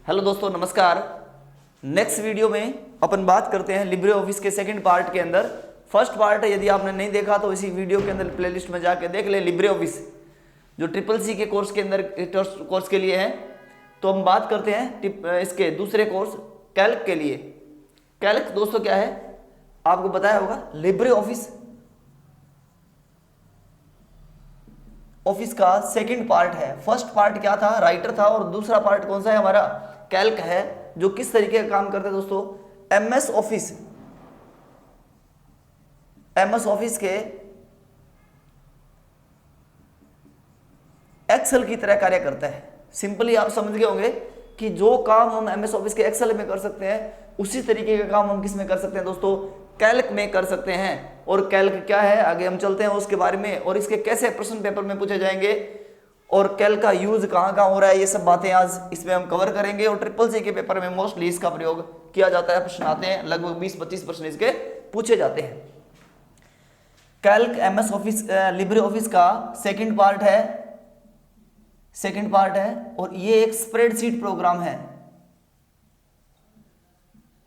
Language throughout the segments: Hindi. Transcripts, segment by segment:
हेलो दोस्तों, नमस्कार। नेक्स्ट वीडियो में अपन बात करते हैं लिब्रे ऑफिस के सेकंड पार्ट के अंदर। फर्स्ट पार्ट यदि आपने नहीं देखा तो इसी वीडियो के अंदर प्लेलिस्ट में जाके देख ले। लिब्रे ऑफिस जो ट्रिपल सी के कोर्स के अंदर कोर्स के लिए है। तो हम बात करते हैं इसके दूसरे कोर्स कैल्क के लिए। कैल्क दोस्तों क्या है आपको बताया होगा। लिब्रे ऑफिस का सेकंड पार्ट है। फर्स्ट पार्ट क्या था, राइटर था, और दूसरा पार्ट कौन सा है हमारा, कैल्क है। जो किस तरीके का काम करता है दोस्तों, एमएस ऑफिस के एक्सेल की तरह कार्य करता है। सिंपली आप समझ गए होंगे कि जो काम हम एमएस ऑफिस के एक्सेल में कर सकते हैं उसी तरीके का काम हम किस में कर सकते हैं दोस्तों, कैल्क में कर सकते हैं। और कैल्क क्या है आगे हम चलते हैं उसके बारे में, और इसके कैसे प्रश्न पेपर में पूछे जाएंगे और कैल्क का यूज कहां कहां हो रहा है, ये सब बातें आज इसमें हम कवर करेंगे। और ट्रिपल सी के पेपर में मोस्टली इसका प्रयोग किया जाता है, प्रश्न आते हैं, लगभग 20-25 प्रश्न इसके पूछे जाते हैं। Calc MS office Libre office का सेकंड पार्ट है और ये एक स्प्रेडशीट प्रोग्राम है।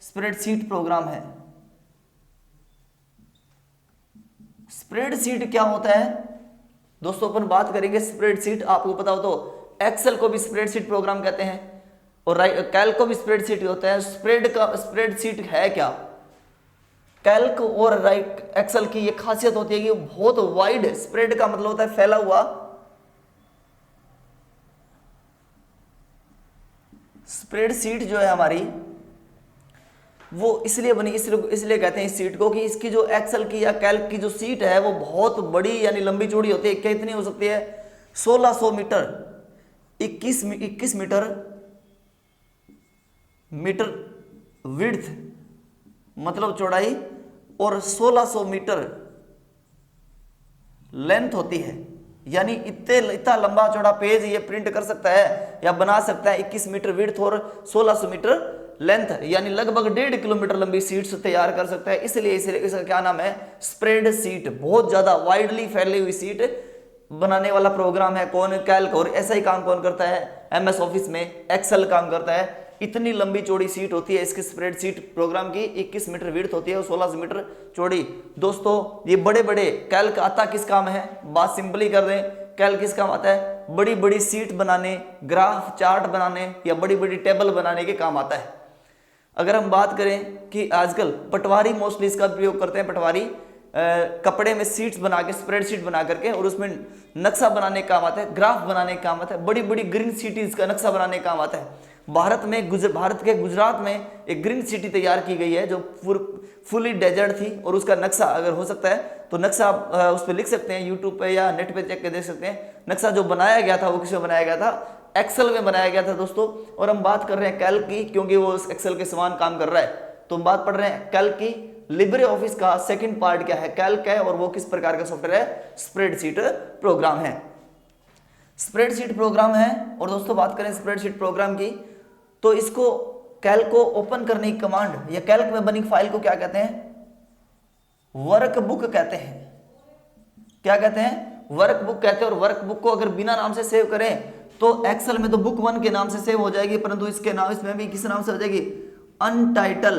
स्प्रेडशीट क्या होता है दोस्तों, अपन बात करेंगे स्प्रेडशीट। आपको पता हो तो एक्सेल को भी स्प्रेडशीट प्रोग्राम कहते हैं और कैल्क को भी स्प्रेडशीट होता है। स्प्रेडशीट है क्या, कैल्क और एक्सेल की ये खासियत होती है कि बहुत वाइड, स्प्रेड का मतलब होता है फैला हुआ। स्प्रेडशीट जो है हमारी वो इसलिए बनी, इसलिए कहते हैं इस सीट को कि इसकी जो एक्सेल की या कैल्क की जो सीट है वो बहुत बड़ी यानी लंबी चौड़ी होती है। कितनी हो सकती है, 1600 मीटर, 21 मीटर विड्थ मतलब चौड़ाई, और 1600 मीटर लेंथ होती है। यानी इतना लंबा चौड़ा पेज ये प्रिंट कर सकता है या बना सकता है। 21 मीटर विड्थ और 1600 मीटर लेंथ, यानी लगभग 1.5 किलोमीटर लंबी सीट्स तैयार कर सकता है। इसलिए इसका क्या नाम है, स्प्रेड सीट। बहुत ज्यादा वाइडली फैली हुई सीट बनाने वाला प्रोग्राम है कौन, कैल्क। और ऐसा ही काम कौन करता है, एमएस ऑफिस में एक्सेल काम करता है। इतनी लंबी चौड़ी सीट होती है इसकी स्प्रेड सीट प्रोग्राम की, 21 मीटर विड्थ होती है और 16 मीटर चौड़ी। दोस्तों ये बड़े बड़े कैल्क आता किस काम है, बात सिंपली कर रहे हैं। कैल्क किस काम आता है, बड़ी बड़ी सीट बनाने, ग्राफ चार्ट बनाने या बड़ी बड़ी टेबल बनाने के काम आता है। अगर हम बात करें कि आजकल पटवारी मोस्टली इसका प्रयोग करते हैं। पटवारी कपड़े में सीट्स बना के, स्प्रेड शीट बना करके, और उसमें नक्शा बनाने का काम आता है, ग्राफ बनाने का काम आता है, बड़ी बड़ी ग्रीन सिटीज का नक्शा बनाने का काम आता है। भारत के गुजरात में एक ग्रीन सिटी तैयार की गई है जो फुली डेजर्ट थी, और उसका नक्शा अगर हो सकता है तो नक्शा आप उस पर लिख सकते हैं, यूट्यूब पे या नेट पे चेक कर देख सकते हैं। नक्शा जो बनाया गया था वो किसमें बनाया गया था, एक्सेल में बनाया गया था दोस्तों। और हम बात कर रहे हैं कैल्क की, क्योंकि वो एक्सेल के समान काम कर रहा है। तो हम बात पढ़ रहे हैं कैल्क की। लिब्रे ऑफिस का सेकंड पार्ट क्या है, कैल्क है, और वो किस प्रकार का सॉफ्टवेयर है, स्प्रेडशीट प्रोग्राम है। स्प्रेडशीट प्रोग्राम है। और दोस्तों बात करें स्प्रेडशीट प्रोग्राम की, तो इसको कैल्क को ओपन करने की कमांड या कैल्क में बनी फाइल को क्या कहते हैं, वर्कबुक कहते हैं। क्या कहते हैं, वर्कबुक कहते हैं। और वर्कबुक को अगर बिना नाम से सेव करें तो एक्सेल में तो बुक 1 के नाम से सेव हो जाएगी, परंतु इसके नाम इसमें भी किस नाम से हो जाएगी, अनटाइटल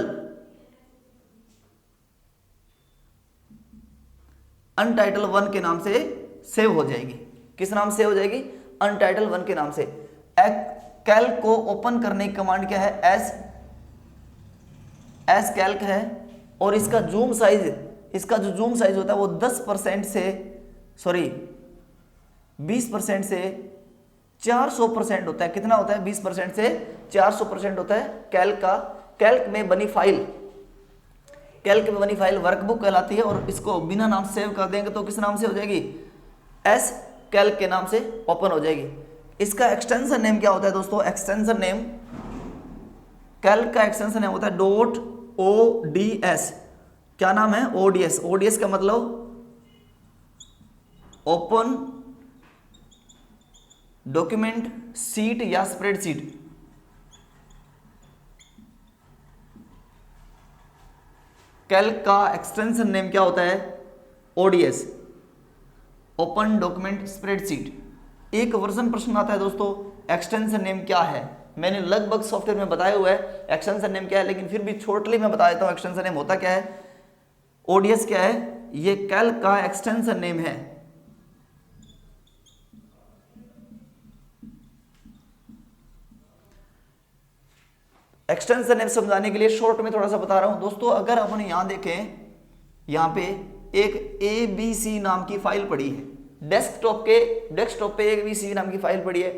1 के नाम से सेव हो जाएगी। किस नाम से हो जाएगी, अनटाइटल 1 के नाम से। कैल्क को ओपन करने की कमांड क्या है, एस कैल्क है। और इसका जूम साइज, इसका जो जूम साइज होता है वो 20% से 400% होता है। कितना होता है, 20% से 400% होता है कैल्क का। कैल्क में बनी फाइल वर्कबुक कहलाती है। और इसको बिना नाम सेव कर देंगे तो किस नाम से हो जाएगी, एस कैल्क के नाम से ओपन हो जाएगी। इसका एक्सटेंशन नेम क्या होता है दोस्तों, एक्सटेंशन नेम, कैल्क का एक्सटेंशन नेम होता है .ods। क्या नाम है, ओडीएस का मतलब ओपन डॉक्यूमेंट सीट या स्प्रेडशीट। कैल्क का एक्सटेंशन नेम क्या होता है, ओडीएस, ओपन डॉक्यूमेंट स्प्रेडशीट। एक वर्जन प्रश्न आता है दोस्तों, एक्सटेंशन नेम क्या है, मैंने लगभग सॉफ्टवेयर में बताया हुआ है एक्सटेंशन नेम क्या है, लेकिन फिर भी शॉर्टली मैं बता देता हूँ एक्सटेंशन नेम होता क्या है। ओडीएस क्या है, ये कैल्क का एक्सटेंशन नेम है। एक्सटेंशन नेम समझाने के लिए शॉर्ट में थोड़ा सा बता रहा हूं दोस्तों। अगर अपन यहां देखें, यहां पे एक ABC नाम की फाइल पड़ी है, डेस्कटॉप पे ABC नाम की फाइल पड़ी है।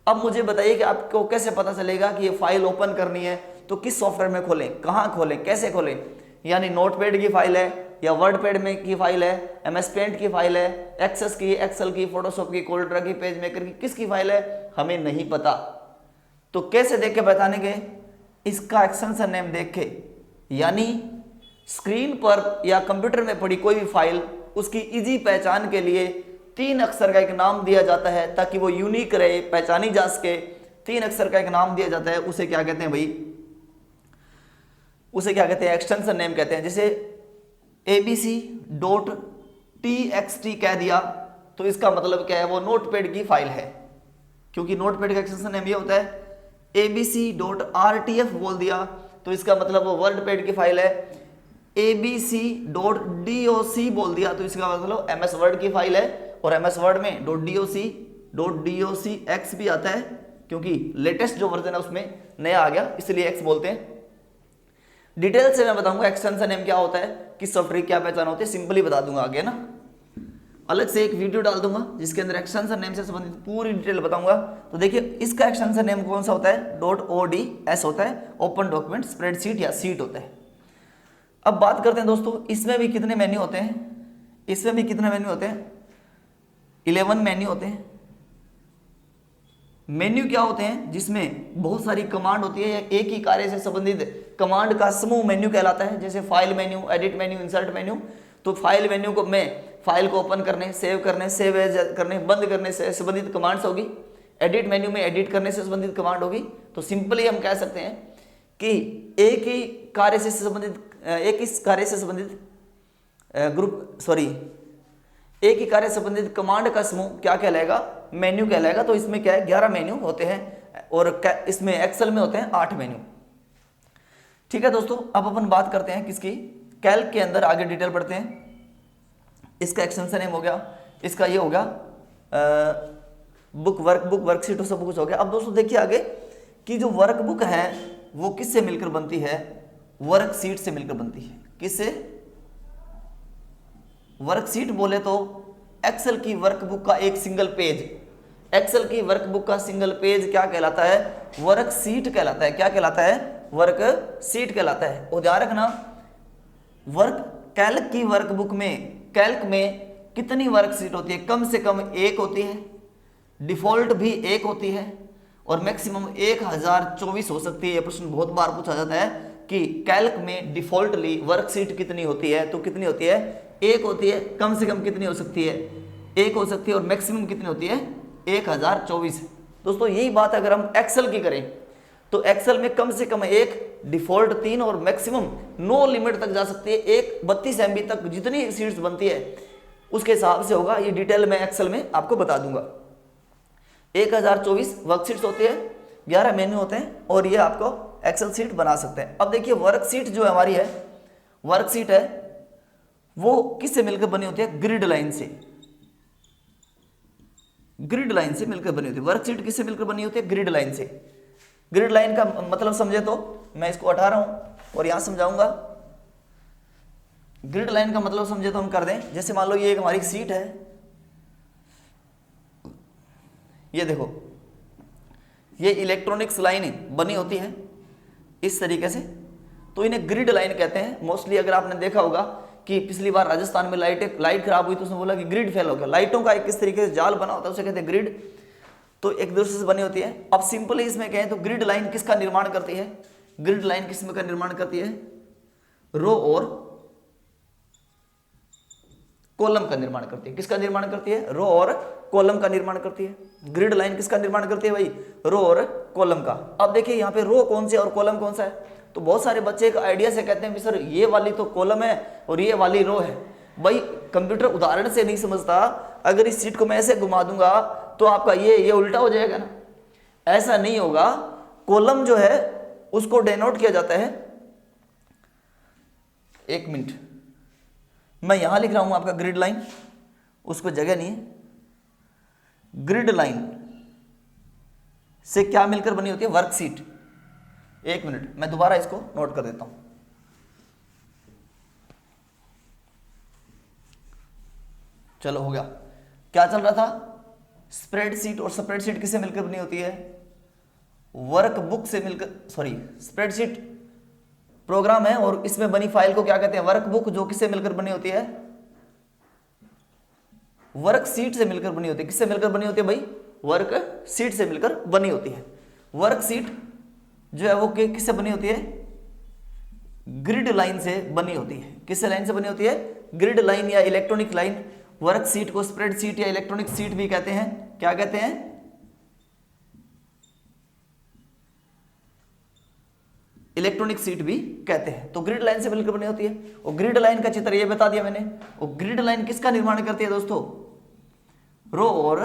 अब मुझे बताइए कि आपको कैसे पता चलेगा कि ये फाइल ओपन करनी है, तो किस सॉफ्टवेयर में खोलें, कहां खोलें, कैसे खोलें। यानी नोटपैड की फाइल है या वर्डपैड में की फाइल है, MS पेंट की फाइल है, एक्सेस की, एक्सेल की, फोटोशॉप की, कोल्ड्रा की, पेज मेकर की, किसकी फाइल है हमें नहीं पता। तो कैसे देख के बतानेंगे, इसका एक्सटेंशन नेम देख के, यानी स्क्रीन पर या कंप्यूटर में पड़ी कोई भी फाइल, उसकी इजी पहचान के लिए 3 अक्षर का एक नाम दिया जाता है ताकि वो यूनिक रहे, पहचानी जा सके। 3 अक्षर का एक नाम दिया जाता है, उसे क्या कहते हैं भाई, उसे क्या कहते हैं, एक्सटेंशन नेम कहते हैं। जैसे abc.txt कह दिया तो इसका मतलब क्या है, वो नोटपैड की फाइल है, क्योंकि नोटपैड का एक्सटेंशन नेम ये होता है। abc.rtf बोल दिया तो इसका मतलब वो वर्डपैड की फाइल है। abc.doc बोल दिया तो इसका मतलब MS वर्ड की फाइल है, और MS वर्ड में .docx भी आता है, क्योंकि लेटेस्ट जो वर्जन है उसमें नया आ गया, इसलिए x बोलते हैं। डिटेल से मैं बताऊंगा एक्सटेंशन नेम क्या होता है, किस सॉफ्टवेयर क्या पहचान होती है, सिंपली बता दूंगा आगे ना। अलग से एक वीडियो डाल दूंगा जिसके अंदर एक्सटेंशन नेम से संबंधित पूरी डिटेल बताऊंगा। तो देखिए इसका एक्सटेंशन नेम कौन सा होता है, .ods होता है, ओपन डॉक्यूमेंट स्प्रेडशीट या सीट होता है। अब बात करते हैं दोस्तों, इसमें भी कितने मेन्यू होते हैं, इसमें भी कितने मेन्यू होते हैं, 11 मेन्यू होते हैं। मेन्यू क्या होते हैं, जिसमें बहुत सारी कमांड होती है या एक ही कार्य से संबंधित कमांड का समूह मेन्यू कहलाता है। जैसे file menu, edit menu, insert menu. तो फाइल मेन्यू को में फाइल को ओपन करने, सेव करने, सेव एज करने, बंद करने से संबंधित कमांड्स होगी। एडिट मेन्यू में एडिट करने से संबंधित कमांड होगी। तो सिंपली हम कह सकते हैं कि एक ही कार्य से संबंधित एक ही कार्य संबंधित कमांड का समूह क्या कहलाएगा, मेन्यू कहलाएगा। तो इसमें क्या है, 11 मेन्यू होते हैं, और इसमें एक्सेल में होते हैं 8 मेन्यू। ठीक है दोस्तों, अब अपन बात करते हैं किसकी, कैल्क के अंदर आगे डिटेल पढ़ते हैं। इसका एक्सटेंशन नेम हो गया, इसका ये हो गया बुक, वर्कबुक, वर्कशीट, सब कुछ हो गया। अब दोस्तों देखिए आगे कि जो वर्कबुक है वो किससे मिलकर बनती है, वर्कशीट से मिलकर बनती है। किससे, वर्कशीट बोले तो एक्सेल की वर्कबुक का एक सिंगल पेज, एक्सेल की वर्कबुक का सिंगल पेज क्या कहलाता है, वर्कशीट कहलाता है। क्या कहलाता है, वर्कशीट कहलाता है। और ध्यान रखना, कैल्क की वर्कबुक में, कैल्क में कितनी वर्कशीट होती है, कम से कम 1 होती है, डिफॉल्ट भी 1 होती है, और मैक्सिमम 1024 हो सकती है। ये प्रश्न बहुत बार पूछा जाता है कि कैल्क में डिफॉल्टली वर्कशीट कितनी होती है, तो कितनी होती है, 1 होती है। कम से कम कितनी हो सकती है, 1 हो सकती है, और मैक्सिमम कितनी होती है, 1024। दोस्तों यही बात अगर हम एक्सेल की करें तो एक्सेल में कम से कम 1, डिफॉल्ट 3, और मैक्सिमम नो लिमिट तक जा सकती है। 32 MB तक जितनी सीट्स बनती है उसके हिसाब से होगा। ये डिटेल में एक्सेल में आपको बता दूंगा। 1024 वर्कशीट्स होती है, 11 मेन्यू होते हैं, और ये आपको एक्सेल सीट बना सकते हैं। अब देखिए वर्कशीट जो हमारी है, वर्कशीट है वो किससे मिलकर बनी होती है, ग्रिड लाइन से, ग्रिड लाइन से मिलकर बनी होती है। वर्कशीट किससे मिलकर बनी होती है, ग्रिड लाइन से। ग्रिड लाइन का मतलब समझे तो मैं इसको हटा रहा हूं और यहां समझाऊंगा। ग्रिड लाइन का मतलब समझे तो हम कर दें, जैसे मान लो ये एक हमारी सीट है, ये देखो ये इलेक्ट्रॉनिक्स लाइन बनी होती है इस तरीके से, तो इन्हें ग्रिड लाइन कहते हैं। मोस्टली अगर आपने देखा होगा कि पिछली बार राजस्थान में लाइट खराब हुई तो उसने बोला कि ग्रिड फेल हो गया। लाइटों का एक किस तरीके से जाल बना होता है उसे कहते हैं ग्रिड, तो एक दूसरे से बनी होती है। अब सिंपली इसमें कहें तो ग्रिड लाइन किसका निर्माण करती है, ग्रिड लाइन किसमें का निर्माण करती है, रो और कॉलम का निर्माण करती है। किसका निर्माण करती है, रो और कॉलम का निर्माण करती है। ग्रिड लाइन किसका निर्माण करती है भाई, रो और कॉलम का। अब देखिए यहाँ पे रो कौन सी और कॉलम कौन सा है, तो बहुत सारे बच्चे एक आइडिया से कहते हैं सर ये वाली तो कॉलम है और ये वाली रो है। भाई कंप्यूटर उदाहरण से नहीं समझता, अगर इस सीट को मैं ऐसे घुमा दूंगा तो आपका ये उल्टा हो जाएगा ना, ऐसा नहीं होगा। कॉलम जो है उसको डेनोट किया जाता है, एक मिनट, मैं यहां लिख रहा हूं आपका ग्रिड लाइन, उसको जगह नहीं है। ग्रिड लाइन से क्या मिलकर बनी होती है? वर्कशीट। एक मिनट, मैं दोबारा इसको नोट कर देता हूं। चलो हो गया। क्या चल रहा था? स्प्रेडशीट, और स्प्रेडशीट किससे मिलकर बनी होती है? वर्कबुक से मिलकर, सॉरी, स्प्रेडशीट प्रोग्राम है और इसमें बनी फाइल को क्या कहते हैं? वर्कबुक, जो किससे मिलकर बनी होती है? वर्कशीट से मिलकर बनी होती है। किससे मिलकर बनी होती है भाई? वर्कशीट से मिलकर बनी होती है। वर्कशीट जो है वो किससे बनी होती है? ग्रिड लाइन से बनी होती है। किससे लाइन से बनी होती है? ग्रिड लाइन या इलेक्ट्रॉनिक लाइन। वर्कशीट को स्प्रेडशीट या इलेक्ट्रॉनिक शीट भी कहते हैं। क्या कहते हैं? इलेक्ट्रॉनिक शीट भी कहते हैं। तो ग्रिड लाइन से मिलकर बनी होती है। और ग्रिड लाइन का चित्र ये बता दिया मैंने। और ग्रिड लाइन किसका निर्माण करती है दोस्तों? रो और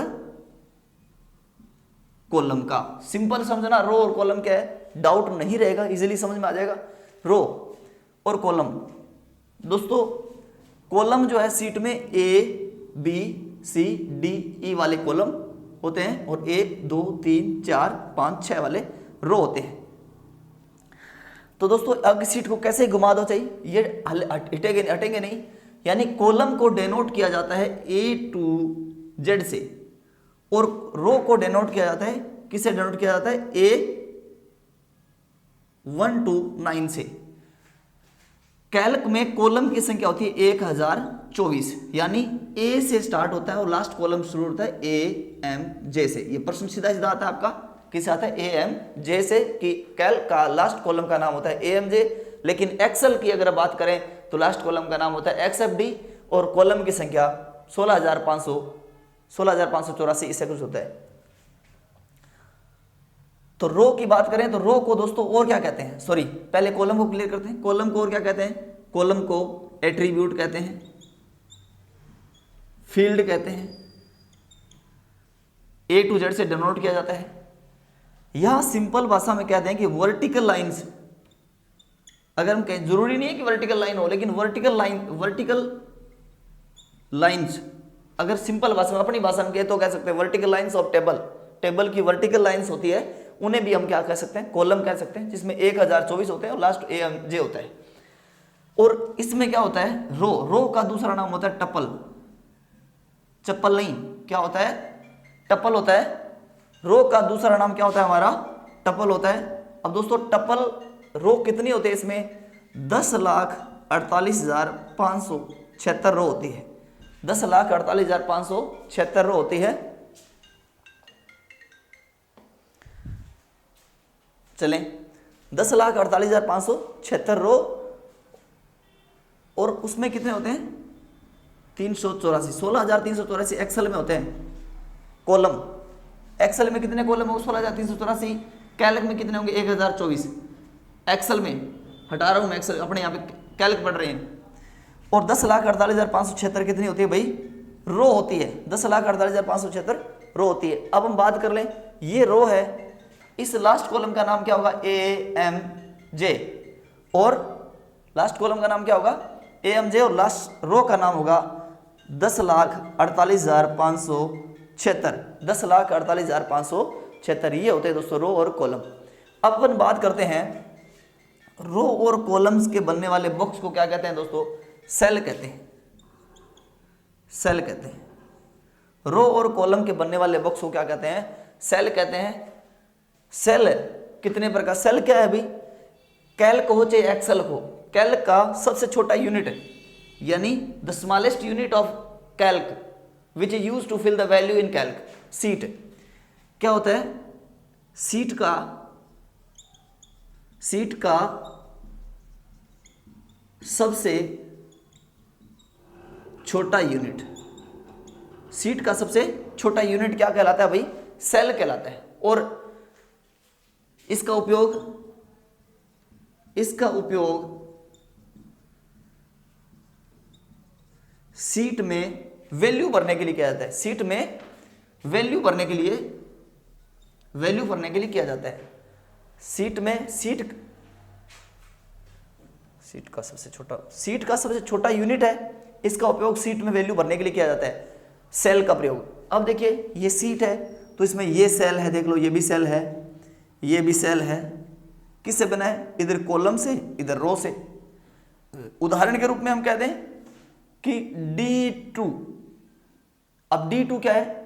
कॉलम का। सिंपल समझना, रो और कॉलम क्या है, डाउट नहीं रहेगा, इजीली समझ में आ जाएगा। रो और कॉलम दोस्तों, कॉलम जो है सीट में A B C D E वाले कॉलम होते हैं और 1 2 3 4 5 6 वाले रो होते हैं। तो दोस्तों अब सीट को कैसे घुमा दो चाहिए, ये हटेंगे नहीं। यानी कॉलम को डेनोट किया जाता है ए टू जेड से और रो को डेनोट किया जाता है, किससे डेनोट किया जाता है? ए 1 to 9 से। कैल्क में कॉलम की संख्या होती है 1024, यानी ए से स्टार्ट होता है और लास्ट कॉलम शुरू होता है ए एम जे से। ये प्रश्न सीधा सीधा आता है आपका, किससे आता है? ए एम जे से, कि कैल्क का लास्ट कॉलम का नाम होता है ए एम जे। लेकिन एक्सेल की अगर बात करें तो लास्ट कॉलम का नाम होता है एक्स एफ डी और कॉलम की संख्या 16584 इससे कुछ होता है। तो रो की बात करें तो रो को दोस्तों और क्या कहते हैं? सॉरी, पहले कॉलम को क्लियर करते हैं। कॉलम को और क्या कहते हैं? कॉलम को एट्रीब्यूट कहते हैं, फील्ड कहते हैं, ए टू जेड से डिनोट किया जाता है। यहां सिंपल भाषा में कहते हैं कि वर्टिकल लाइंस, अगर हम कहें, जरूरी नहीं है कि वर्टिकल लाइन हो, लेकिन वर्टिकल लाइंस अगर सिंपल भाषा में, अपनी भाषा में कहे तो कह सकते हैं vertical lines of table. Table की वर्टिकल लाइंस होती है, उन्हें भी हम क्या कह सकते हैं? कॉलम कह सकते हैं, जिसमें 1024 होते हैं और लास्ट ए एम जे होता है। और इसमें क्या होता है? रो। रो का दूसरा नाम होता है टपल। चप्पल नहीं, क्या होता है? टपल होता है। रो का दूसरा नाम क्या होता है हमारा? टपल होता है। अब दोस्तों टपल रो कितनी होती है? इसमें 10,48,576 रो होती है। 10,48,576 रो होती है। चलें, 10,48,576 रो, और उसमें कितने होते हैं? 384, 16,384 एक्सेल में होते हैं कॉलम। एक्सेल में कितने कॉलम होंगे? 16,384। कैल्क में कितने होंगे? 1024। एक्सेल में हटा रहा हूं मैं, एक्सेल अपने यहाँ पे कैल्क पढ़ रहे हैं। और 10,48,576 कितनी होती है भाई? रो होती है। 10,48,576 रो होती है। अब हम बात कर लें, ये रो है, इस लास्ट कॉलम का नाम क्या होगा? A M J. और लास्ट कॉलम का नाम क्या होगा? A M J. और लास्ट रो का नाम होगा 10,48,576। 10,48,576 ये होते हैं दोस्तों रो और कॉलम। अब अपन बात करते हैं रो और कॉलम्स के बनने वाले बॉक्स को क्या कहते हैं दोस्तों? सेल कहते हैं। सेल कहते हैं। रो और कॉलम के बनने वाले बॉक्स को क्या कहते हैं? सेल कहते हैं। सेल कितने प्रकार? सेल क्या है भाई? कैल्क हो चाहे एक्सेल हो, कैल्क का सबसे छोटा यूनिट है, यानी the smallest unit of calc which is used to fill the value in calc. Sheet क्या होता है? सीट का सबसे छोटा यूनिट, सीट का सबसे छोटा यूनिट क्या कहलाता है भाई? सेल कहलाता है। और इसका उपयोग सीट में वैल्यू भरने के लिए किया जाता है। सीट में वैल्यू भरने के लिए किया जाता है। सीट का सबसे छोटा यूनिट है, इसका उपयोग सीट में वैल्यू भरने के लिए किया जाता है, सेल का प्रयोग। अब देखिए ये सीट है तो इसमें ये सेल है, देख लो ये भी सेल है, ये भी सेल है, किससे बना है, इधर कॉलम से इधर रो से। उदाहरण के रूप में हम कह दें कि D2, अब D2 क्या है,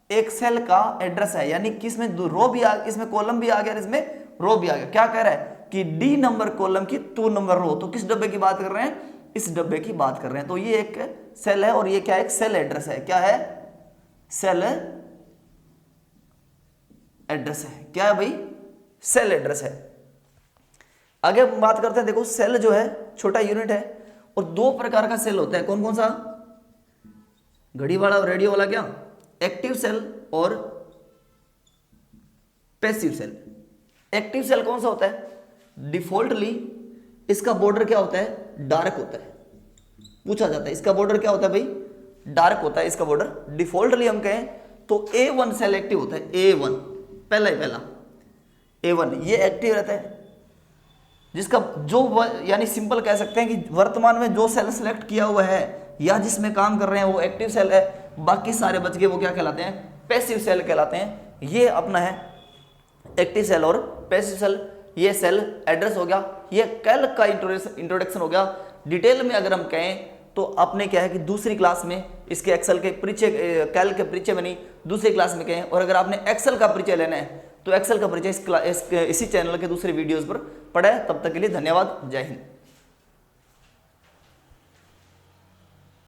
एक सेल का एड्रेस है, यानी कि इसमें रो भी आ, इसमें कॉलम भी आ गया, इसमें रो भी आ गया। क्या कह रहा है कि D नंबर कॉलम की 2 नंबर रो, तो किस डब्बे की बात कर रहे हैं, इस डब्बे की बात कर रहे हैं। तो ये एक सेल है और ये क्या है, एक सेल एड्रेस है। क्या है, सेल एड्रेस है। क्या है भाई, सेल एड्रेस है। आगे हम बात करते हैं, देखो सेल जो है छोटा यूनिट है और 2 प्रकार का सेल होता है। कौन कौन सा, घड़ी वाला और रेडियो वाला, क्या, एक्टिव सेल और पैसिव सेल। एक्टिव सेल कौन सा होता है, डिफॉल्टली इसका बॉर्डर क्या होता है, डार्क होता है। पूछा जाता है इसका बॉर्डर क्या होता है भाई, डार्क होता है इसका बॉर्डर। डिफॉल्टली हम कहें तो A1 सेल एक्टिव होता है, A1 पहला ही पहला A1 ये एक्टिव रहता है, जिसका जो यानी सिंपल कह सकते हैं कि वर्तमान में जो सेल सेलेक्ट किया हुआ है या जिसमें काम कर रहे हैं वो एक्टिव सेल है, बाकी सारे बच गए वो क्या कहलाते हैं, पैसिव सेल कहलाते हैं। ये अपना है एक्टिव सेल और पैसिव सेल। ये सेल एड्रेस हो गया, ये कैल्क का इंट्रोडक्शन हो गया। डिटेल में अगर हम कहें तो आपने क्या है कि दूसरी क्लास में इसके एक्सेल के परिचय, कैल्क के परिचय में नहीं, दूसरी क्लास में कहें। और अगर आपने एक्सेल का परिचय लेना है तो एक्सेल का परिचय इसी चैनल के दूसरे वीडियोस पर पढ़ा है। तब तक के लिए धन्यवाद, जय हिंद।